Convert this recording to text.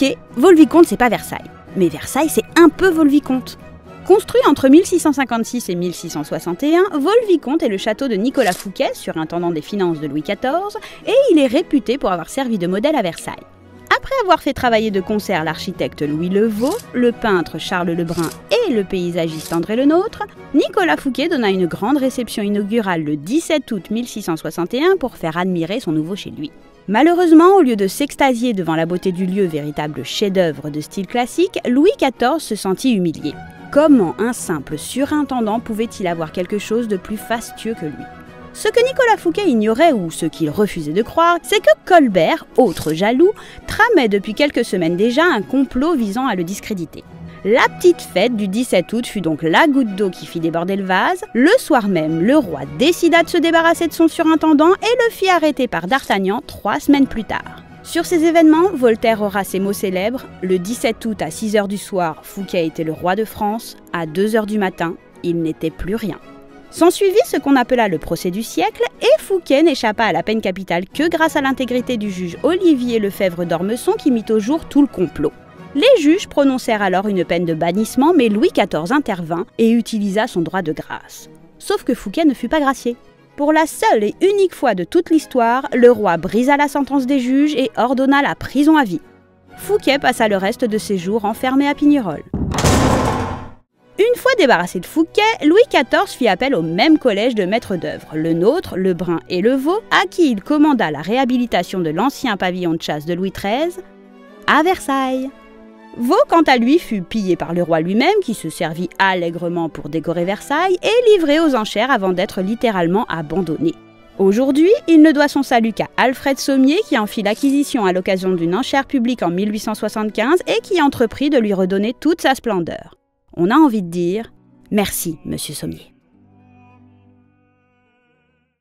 Ok, Vaux-le-Vicomte c'est pas Versailles, mais Versailles c'est un peu Vaux-le-Vicomte. Construit entre 1656 et 1661, Vaux-le-Vicomte est le château de Nicolas Fouquet, surintendant des finances de Louis XIV, et il est réputé pour avoir servi de modèle à Versailles. Après avoir fait travailler de concert l'architecte Louis Levaux, le peintre Charles Lebrun et le paysagiste André Lenôtre, Nicolas Fouquet donna une grande réception inaugurale le 17 août 1661 pour faire admirer son nouveau chez lui. Malheureusement, au lieu de s'extasier devant la beauté du lieu, véritable chef-d'œuvre de style classique, Louis XIV se sentit humilié. Comment un simple surintendant pouvait-il avoir quelque chose de plus fastueux que lui ? Ce que Nicolas Fouquet ignorait, ou ce qu'il refusait de croire, c'est que Colbert, autre jaloux, tramait depuis quelques semaines déjà un complot visant à le discréditer. La petite fête du 17 août fut donc la goutte d'eau qui fit déborder le vase. Le soir même, le roi décida de se débarrasser de son surintendant et le fit arrêter par D'Artagnan 3 semaines plus tard. Sur ces événements, Voltaire aura ces mots célèbres. Le 17 août à 6h du soir, Fouquet était le roi de France. À 2h du matin, il n'était plus rien. S'ensuivit ce qu'on appela le procès du siècle, et Fouquet n'échappa à la peine capitale que grâce à l'intégrité du juge Olivier Lefebvre d'Ormesson qui mit au jour tout le complot. Les juges prononcèrent alors une peine de bannissement, mais Louis XIV intervint et utilisa son droit de grâce. Sauf que Fouquet ne fut pas gracié. Pour la seule et unique fois de toute l'histoire, le roi brisa la sentence des juges et ordonna la prison à vie. Fouquet passa le reste de ses jours enfermé à Pignerol. Une fois débarrassé de Fouquet, Louis XIV fit appel au même collège de maîtres d'œuvre, Lenôtre, Lebrun et Levaux, à qui il commanda la réhabilitation de l'ancien pavillon de chasse de Louis XIII à Versailles. Vaux, quant à lui, fut pillé par le roi lui-même, qui se servit allègrement pour décorer Versailles, et livré aux enchères avant d'être littéralement abandonné. Aujourd'hui, il ne doit son salut qu'à Alfred Sommier, qui en fit l'acquisition à l'occasion d'une enchère publique en 1875 et qui entreprit de lui redonner toute sa splendeur. On a envie de dire « Merci, monsieur Sommier ».